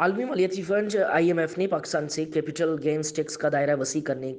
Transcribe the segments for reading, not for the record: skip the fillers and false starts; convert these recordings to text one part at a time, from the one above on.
आलमी मालियाती fund IMF ने पाकिस्तान से कैपिटल गेन्स टैक्स का दायरा वसी करने,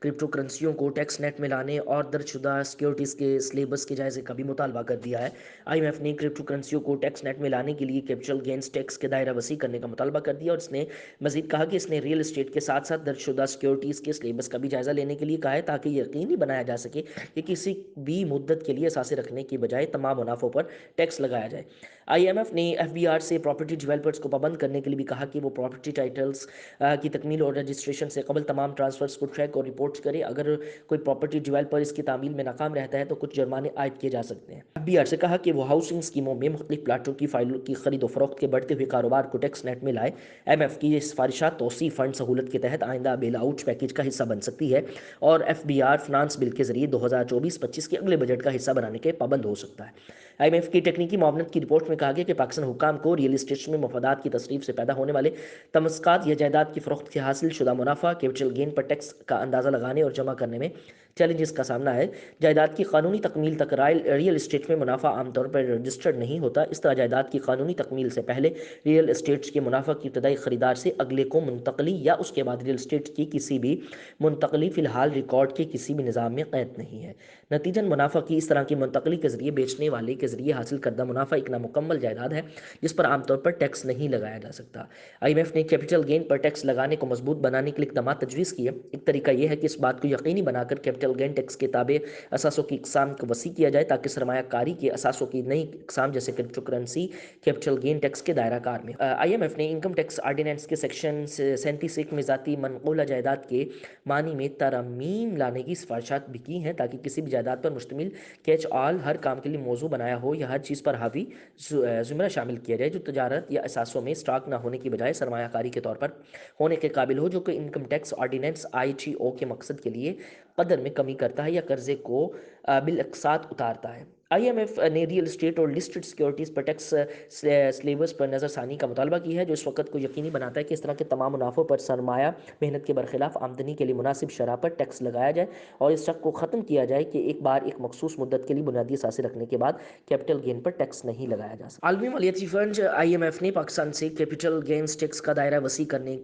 क्रिप्टो करेंसियों को टैक्स नेट में लाने और दर्जशुदा सिक्योरिटीज़ के स्लेबस के जायजे का भी मुतालबा कर दिया है। आईएमएफ ने क्रिप्टो करेंसियों को टैक्स नेट में लाने के लिए कैपिटल गेन्स टैक्स के दायरा वसी करने का मुतालबा कर दिया और इसने मजीद कहा कि इसने रियल इस्टेट के साथ साथ दर्जशुदा सिक्योरिटीज़ के स्लेबस का भी जायजा लेने के लिए कहा है, ताकि यकीनी बनाया जा सके कि किसी भी मुद्दत के लिए असासे रखने की बजाय तमाम मुनाफों पर टैक्स लगाया जाए। आईएमएफ ने एफबीआर से प्रॉपर्टी डेवलपर्स को पाबंद करने के लिए भी कहा कि वो प्रॉपर्टी टाइटल्स की तकमील और रजिस्ट्रेशन से कबल तमाम ट्रांसफर्स को ट्रैक और रिपोर्ट करे। अगर कोई प्रॉपर्टी डेवलपर इसकी तामील में नाकाम रहता है तो कुछ जुर्माने आयद किए जा सकते हैं। एफबीआर से कहा कि वो हाउसिंग स्कीमों में मुख्तलिफ प्लाटों की फाइलों की खरीद व फरोख्त के बढ़ते हुए कारोबार को टैक्स नेट में लाए। एमएफ की ये सिफारिशात तोसी फंड सहूलत के तहत आइंदा बेल आउट पैकेज का हिस्सा बन सकती है और एफबीआर फाइनेंस बिल के जरिए 2024-25 के अगले बजट का हिस्सा बनाने के पाबंद हो सकता है। आईएमएफ की टेक्निकी मामलत की रिपोर्ट में कहा गया कि पाकिस्तान हुकाम को रियल इस्टेट में मफादात की तसरीफ से पैदा होने वाले तमस्कात या जायदाद की फरोख्त से हासिल शुदा मुनाफा कैपिटल गेन पर टैक्स का अंदाज़ा लगाने और जमा करने में चैलेंजेस का सामना है। जायदाद की कानूनी तकमील तक रियल इस्टेट में मुनाफा आमतौर पर रजिस्टर्ड नहीं होता। इस तरह जायदाद की कानूनी तकमील से पहले रियल इस्टेट के मुनाफा की इब्तदाई खरीदार से अगले को मुंतकली या उसके बाद रियल इस्टेट की किसी भी मुंतकली फ़िलहाल रिकॉर्ड के किसी भी निज़ाम में कैद नहीं है। नतीजन मुनाफा की इस तरह की मुंतकली के जरिए बेचने वाले के जरिए हासिल करदा मुनाफा एक नामुकम्मल जायदाद है जिस पर आमतौर पर टैक्स नहीं लगाया जा सकता। आईएमएफ ने कैपिटल गेन पर टैक्स लगाने को मजबूत बनाने के लिए इकदाम तजवीज़ किए। एक तरीका यह है कि इस बात को यकीनी बनाकर कैपिटल गेन टैक्स के ताबे असासों की इकसाम को वसी किया जाए, ताकि सरमायाकारी के असासों की नई इकसाम जैसे crypto currency capital gain tax के दायरा कार में। आईएमएफ ने इनकम टैक्स आर्डिनेंस के सेक्शन 37 में ज़ाती मनकूला जायदाद के मानी में तरमीम लाने की सिफारिशात भी की हैं, ताकि किसी भी जायदाद पर मुश्तमिल कैच ऑल हर काम के लिए मौजू बनाया हो या हर चीज़ पर हावी ज़ुमरा शामिल किया जाए जो तजारत या असासों में स्टॉक ना होने की बजाय सरमायाकारी के तौर पर होने के काबिल हो, जो कि इनकम टैक्स ऑर्डिनेंस आईटीओ के मकसद के लिए कदर में कमी करता है या कर्जे को बिलअक्सात उतारता है। आईएमएफ ने रियल इस्टेट और लिस्टेड सिक्योरिटीज़ पर टैक्स स्लेबस पर नज़रसानी का मुतालबा किया है, जो इस वक्त को यकीनी बनाता है कि इस तरह के तमाम मुनाफों पर सरमाया मेहनत के बरखिलाफ आमदनी के लिए मुनासिब शरह पर टैक्स लगाया जाए और इस शक को ख़त्म किया जाए कि एक बार एक मखसूस मुद्दत के लिए बुनियादी असासे रखने के बाद कैपिटल गेन पर टैक्स नहीं लगाया जा सकता। आलमी मालियाती फंड आईएमएफ ने पाकिस्तान से कैपिटल गेन्स टैक्स का दायरा वसी करने,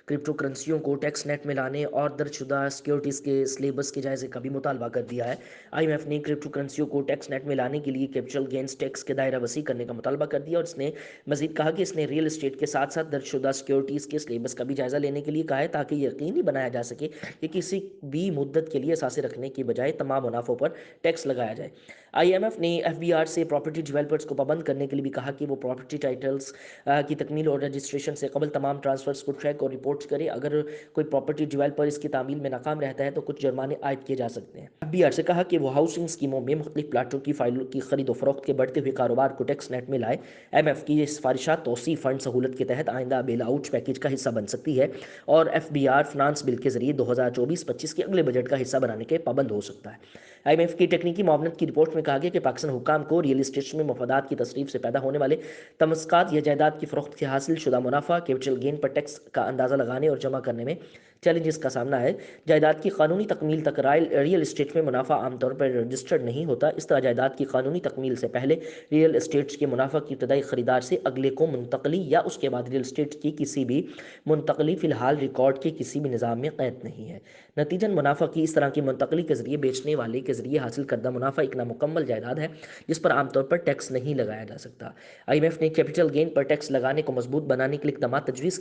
क्रिप्टो करेंसियों को टैक्स नेट में लाने और दर्जशुदा सिक्योरिटीज़ के स्लेबस के जायजे का भी मुतालबा कर दिया है। आईएमएफ ने क्रिप्टो करेंसियों को टैक्स नेट में लाने के लिए कैपिटल गेन्स टैक्स के दायरा वसी करने का मुतालबा कर दिया और इसने मजीद कहा कि इसने रियल इस्टेट के साथ साथ दर्जशुदा सिक्योरिटीज़ के स्लेबस का भी जायजा लेने के लिए कहा है, ताकि यकीनी बनाया जा सके कि किसी भी मुद्दत के लिए असासे रखने की बजाय तमाम मुनाफों पर टैक्स लगाया जाए। आईएमएफ ने एफबीआर से प्रॉपर्टी डेवलपर्स को पाबंद करने के लिए भी कहा कि वो प्रॉपर्टी टाइटल्स की तकमील और रजिस्ट्रेशन से कबल तमाम ट्रांसफर्स को ट्रैक और रिपोर्ट करे। अगर कोई प्रॉपर्टी डेवलपर इसकी तामील में नाकाम रहता है तो कुछ जुर्माने आयद किए जा सकते हैं। एफबीआर से कहा कि वो हाउसिंग स्कीमों में मुख्तलिफ प्लाटों की फाइलों की खरीद व फरोख्त के बढ़ते हुए कारोबार को टैक्स नेट में लाए। एमएफ की ये सिफारिशात तोसी फंड सहूलत के तहत आइंदा बेल आउट पैकेज का हिस्सा बन सकती है और एफबीआर फाइनेंस बिल के जरिए 2024-25 के अगले बजट का हिस्सा बनाने के पाबंद हो सकता है। आईएमएफ की टेक्निकी मामलत की रिपोर्ट में कहा गया कि पाकिस्तान हुकाम को रियल इस्टेट में मफादात की तसरीफ से पैदा होने वाले तमस्कात या जायदाद की फरोख्त से हासिल शुदा मुनाफा कैपिटल गेन पर टैक्स का अंदाज़ा लगाने और जमा करने में चैलेंजेस का सामना है। जायदाद की कानूनी तकमील तक रियल इस्टेट में मुनाफा आमतौर पर रजिस्टर्ड नहीं होता। इस तरह जायदाद की कानूनी तकमील से पहले रियल इस्टेट के मुनाफा की इब्तदाई खरीदार से अगले को मुंतकली या उसके बाद रियल इस्टेट की किसी भी मुंतकली फ़िलहाल रिकॉर्ड के किसी भी निज़ाम में कैद नहीं है। नतीजन मुनाफा की इस तरह की मुंतकली के जरिए बेचने वाले के जरिए हासिल करदा मुनाफा एक नामुकम्मल जायदाद है जिस पर आमतौर पर टैक्स नहीं लगाया जा सकता। आईएमएफ ने कैपिटल गेन पर टैक्स लगाने को मजबूत बनाने के लिए इकदाम तजवीज़